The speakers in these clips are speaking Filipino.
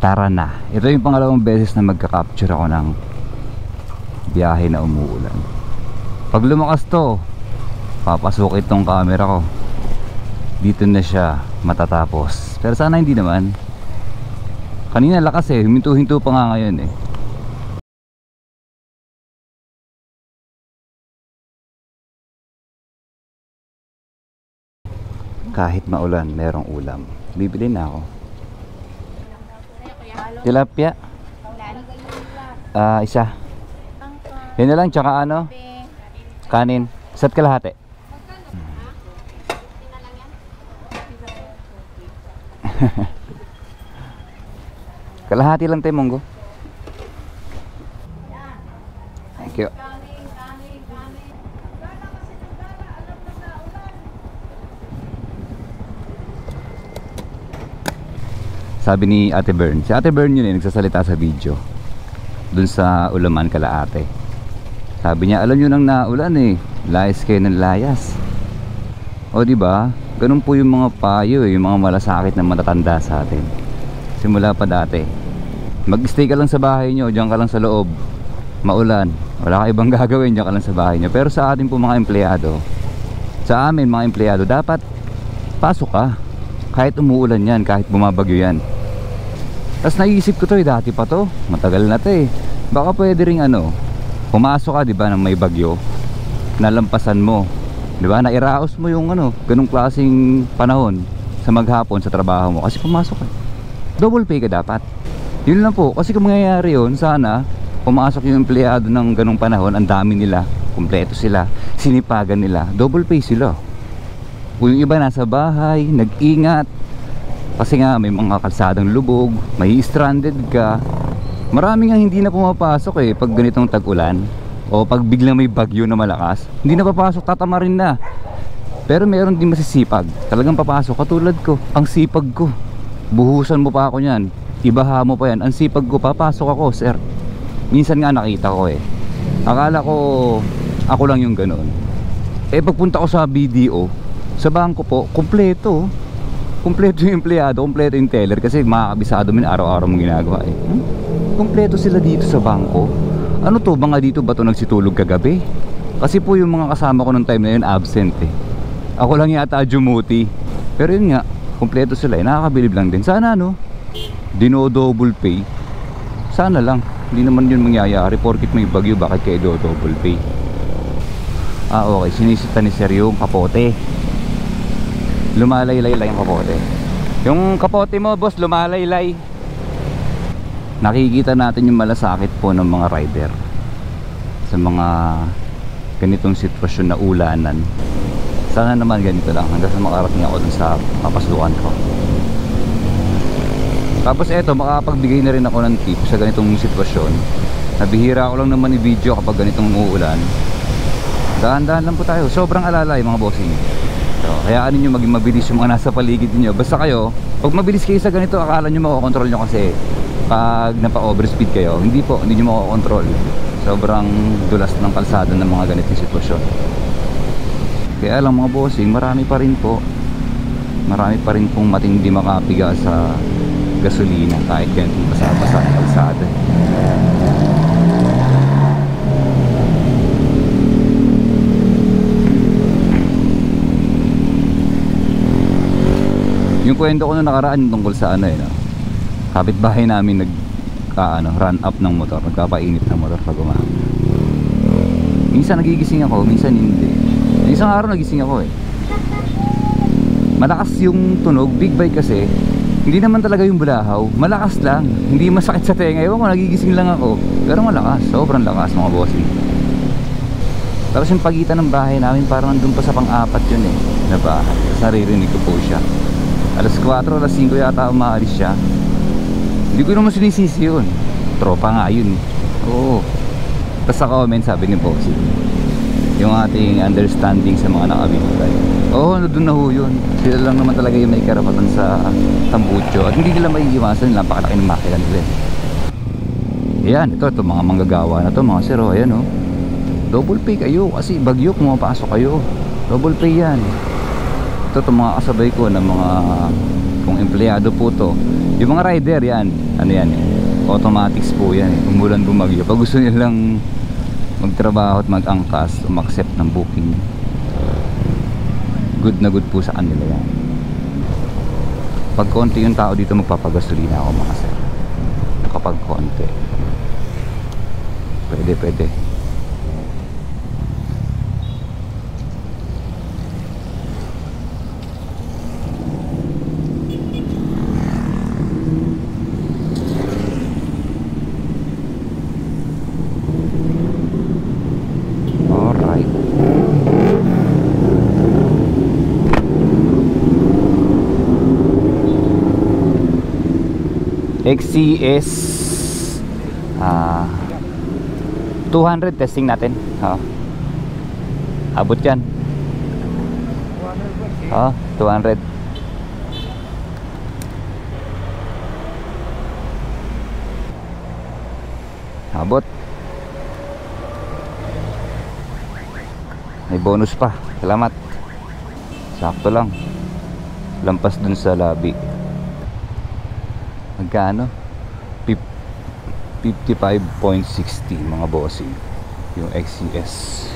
Tara na. Ito yung pangalawang beses na magka-capture ako ng biyahe na umuulan. Pag lumakas to, papasok itong camera ko. Dito na siya matatapos. Pero sana hindi naman. Kanina lakas eh, huminto-hinto pa nga ngayon eh. Kahit maulan, merong ulam. Bibili na ako. Tilapia? Isa. Yan na lang, tsaka ano? Kanin. Isa't kalahati. Kalahati lang tayo, Monggo. Thank you. Sabi ni Ate Bern, si Ate Bern yun eh, nagsasalita sa video dun sa Ulaman Kalaate. Sabi niya, alam nyo nang naulan eh, layas kayo ng layas. O diba, ganun po yung mga payo eh, yung mga malasakit na matatanda sa atin. Simula pa dati, mag-stay ka lang sa bahay nyo, dyan ka lang sa loob. Maulan, wala ka ibang gagawin, dyan ka lang sa bahay nyo. Pero sa atin po mga empleyado, sa amin mga empleyado, dapat pasok ka. Kahit umuulan yan, kahit bumabagyo yan. Tapos naisip ko to eh, dati pa to, matagal na to eh. Baka pwede ring ano, pumasok ka diba ng may bagyo, nalampasan mo, diba, nairaos mo yung ano, ganung klaseng panahon sa maghapon sa trabaho mo. Kasi pumasok ka, double pay ka dapat. Yun lang po, kasi kung mangyayari yun, sana pumasok yung empleyado ng ganung panahon, ang dami nila, kumpleto sila, sinipagan nila, double pay sila. Kung yung iba nasa bahay, nag-ingat kasi nga may mga kalsadang lubog, may stranded ka. Marami nga hindi na pumapasok eh pag ganitong tag-ulan o pag biglang may bagyo na malakas. Hindi na papasok, tatamarin na. Pero meron din masisipag, talagang papasok. Katulad ko, ang sipag ko, buhusan mo pa ako yan, ibaha mo pa yan, ang sipag ko, papasok ako sir. Minsan nga nakita ko eh, akala ko ako lang yung ganoon. Eh pagpunta ko sa BDO, sa bangko po, kumpleto yung empleyado, kumpleto yung teller. Kasi makakabisado min araw-araw mong ginagawa eh. Kumpleto sila dito sa bangko. Ano to, mga dito ba to nagsitulog kagabi? Kasi po yung mga kasama ko nung time na yun absent eh. Ako lang yata dumuti. Pero yun nga, kumpleto sila eh, nakakabilib lang din. Sana no, dino-double pay. Sana lang, hindi naman yun mangyayari. Porkit may bagyo, bakit kayo double pay? Okay, sinisita ni Sir yung kapote. Lumalaylay lang yung kapote. Yung kapote mo boss, lumalaylay. Nakikita natin yung malasakit po ng mga rider sa mga ganitong sitwasyon na ulanan. Sana naman ganito lang hanggang sa makarating ako dun sa papasukan ko. Tapos eto, makapagbigay na rin ako ng tip sa ganitong sitwasyon. Nabihira ko lang naman i-video kapag ganitong uulan. Dahan-dahan lang po tayo, sobrang alalay mga bossing. So, hayaan ninyo maging mabilis yung mga nasa paligid niyo. Basta kayo, pag mabilis kayo sa ganito, akala nyo makokontrol nyo kasi pag napa-overspeed kayo, hindi po, hindi nyo makokontrol. Sobrang dulas ng kalsada ng mga ganitong sitwasyon. Kaya lang mga bossing, marami pa rin pong matindi makapiga sa gasolina kahit ganitong basa-basa ng kalsada. Yung kwento ko nung nakaraan tungkol sa ano eh, no? Kapitbahay namin run up ng motor, nagpapainit ng motor pag umaga. Minsan nagigising ako, minsan hindi. Isang araw nagising ako eh. Malakas yung tunog, big bike kasi. Hindi naman talaga yung bulahaw, malakas lang. Hindi masakit sa tenga, ewan ko, nagigising lang ako. Pero malakas, sobrang lakas mga bossing. Tapos yung pagitan ng bahay namin parang nandun pa sa pang-apat yun eh, na bahay. Tapos naririnig ko po siya. Alas 4, alas 5 yata umaalis siya. Hindi ko naman sinisisi yun, tropa nga yun. Oo. Tapos sa comment sabi ni Bossy, yung ating understanding sa mga nakabibigay. Oo, doon na ho yun. Sila lang naman talaga yung may karapatan sa tambucho. At hindi nila maiiwasan, napakalaki ng makina nila. Ayan, ito mga manggagawa na to mga sir. Ayan o, double pay kayo kasi bagyo kung mapasok kayo. Double pay yan. Ito mga kasabay ko na mga, kung empleyado po to, Yung mga rider yan, ano yan eh, automatics po yan eh. Umulan bumagyo, pag gusto nilang magtrabaho at mag-angkas, umaccept ng booking, good na good po sa kanila yan. Pag konti yung tao dito, magpapagasolina ako mga sir. Kapag konti, pwede. XCS 200 testing natin. Abot yan. 200. Abot. May bonus pa. Salamat. Sakto lang. Lampas dun sa lobby. Magkano? 55.60 mga bossing yung XCS.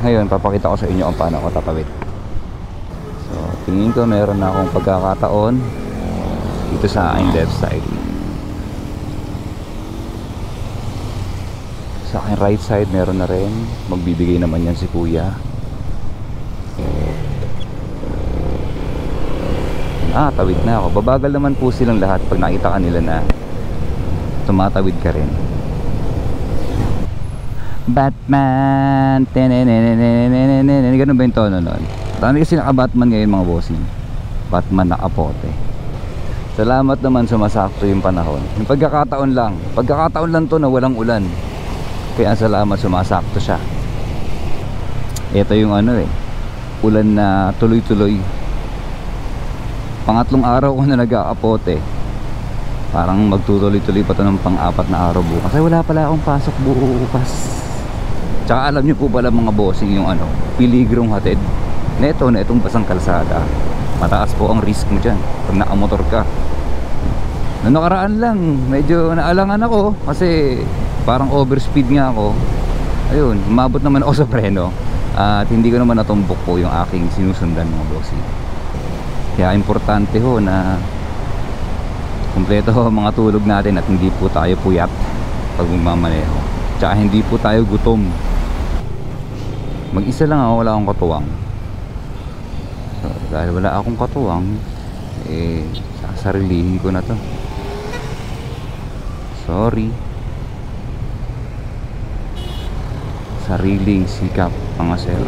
Ngayon papakita ko sa inyo kung paano ako tatawid. So tingin ko meron na akong pagkakataon dito sa aking left side. Sa aking right side meron na rin. Magbibigay naman yan si kuya. Tawid na ako. Babagal naman po silang lahat pag nakita kanila na tumatawid ka rin. Batman, ganun ba yung tono nun? Dami kasi naka-Batman ngayon mga bossing. Batman nakapote. Salamat naman, sumasakto yung panahon. Yung pagkakataon lang to na walang ulan. Kaya salamat, sumasakto siya. Ito yung ulan na tuloy-tuloy. Pangatlong araw ko na nag-aapote. Parang magtutuloy-tuloy pa ito ng pang-apat na araw bukas. Ay wala pala akong pasok bukas. Tsaka alam nyo po pala mga bossing yung piligrong hatid. Na itong basang kalsada. Mataas po ang risk mo dyan pag nakamotor ka. Noong nakaraan lang, medyo naalangan ako kasi parang overspeed nga ako. Ayun, umabot naman ako sa preno. At hindi ko naman natumbok po yung aking sinusundan mga bossing. Kaya importante ho na kumpleto ho mga tulog natin at hindi po tayo puyat pag magmamaneho. Tsaka hindi po tayo gutom. Mag-isa lang ako, wala akong katuwang. So, dahil wala akong katuwang, sasarilihin ko na to. Sorry. Sariling sikap mga sir.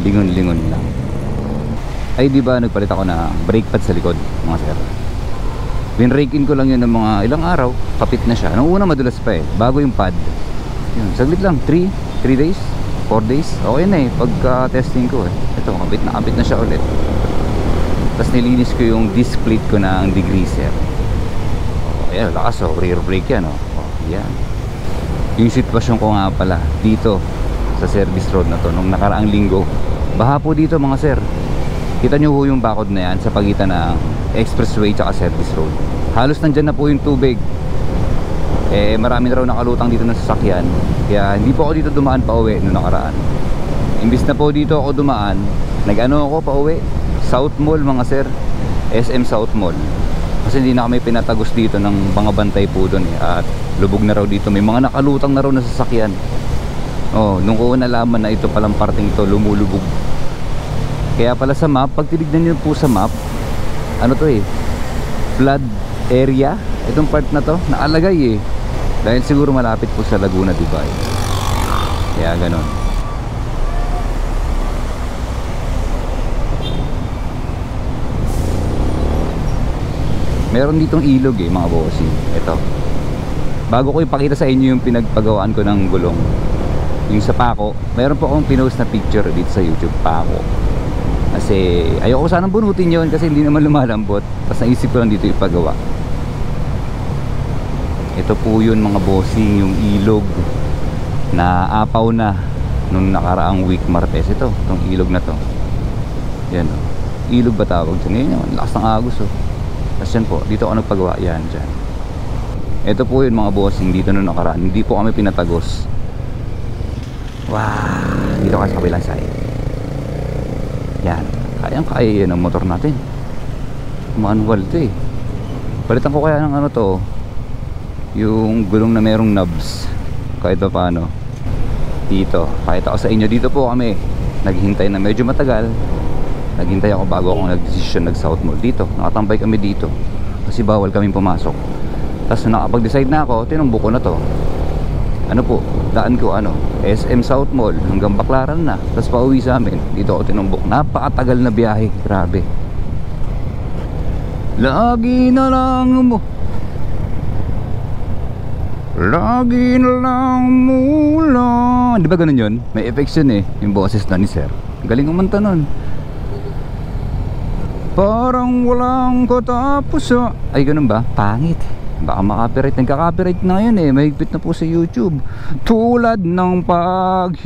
Lingon-lingon lang. Ay di ba nagpalit ako na brake pad sa likod mga sir. Binrake-in ko lang yun ng mga ilang araw. Kapit na siya. Nung una madulas pa bago yung pad. Yun, saglit lang, 3 days, 4 days. Okay na pagka testing ko ito, kapit na siya ulit. Tapos nilinis ko yung disc plate ko ng degreaser. Ayan, lakas rear brake yan yan. Yung sitwasyon ko nga pala dito sa service road na to nung nakaraang linggo. Baha po dito mga sir. Kita nyo po yung bakod na yan sa pagitan ng expressway tsaka service road. Halos nandyan na po yung tubig. Marami na raw nakalutang dito ng sasakyan. Kaya hindi po ako dito dumaan pa uwi nung nakaraan. Imbis na po dito ako dumaan, ako pa uwi South Mall mga sir. SM South Mall. Kasi hindi na kami pinatagos dito ng mga bantay po doon At lubog na raw dito. May mga nakalutang na raw na sasakyan. Nung ko nalaman na ito palang parting ito lumulubog. Kaya pala sa map, pag tinignan nyo po sa map, flood area. Itong part na to, naalagay dahil siguro malapit po sa Laguna, diba? Kaya ganon. Meron ditong ilog mga bossing. Ito. Bago ko ipakita sa inyo yung pinagpagawaan ko ng gulong, yung sa pako, meron po akong pinost na picture dito sa YouTube, pako. Kasi ayoko sanang bunutin yun kasi hindi naman lumalambot. Tapos naisip ko lang dito ipagawa. Ito po yun mga bossing, yung ilog na apaw na nung nakaraang week Martes. Itong ilog na to. Yan o. Ilog ba tawag dyan? Ngayon naman, lakas ng agos o. Tapos yan po, dito ako nagpagawa yan dyan. Ito po yun mga bossing, dito nung nakaraan. Hindi po kami pinatagos. Wow! Dito ka sa kabilang side. Yan. Kayang-kaya yan ang motor natin. Manual to eh. Palitan ko kaya ng ano to, yung gulong na merong knobs. Kahit pa paano. Dito, pakita ko sa inyo. Dito po kami naghihintay na medyo matagal. Naghintay ako bago ako nag-decision nag-South Mall. Dito, nakatambay kami dito kasi bawal kaming pumasok. Tapos nakapag-decide na ako, tinumbok ko na to. Ano po, daan ko ano, SM South Mall hanggang Baclaran na. Tapos pauwi sa amin, dito ako tinumbok. Napakatagal na biyahe, grabe. Lagi na lang mo, lagi na lang mula. Di ba ganun yun? May effects yun eh, yung boses na ni Sir. Galing umanta nun. Parang walang katapusan. Ay ganun ba? Pangit. Baka makapiright. Nagka-copyright na yun eh. Mahigpit na po sa YouTube. Tulad ng paghihirap.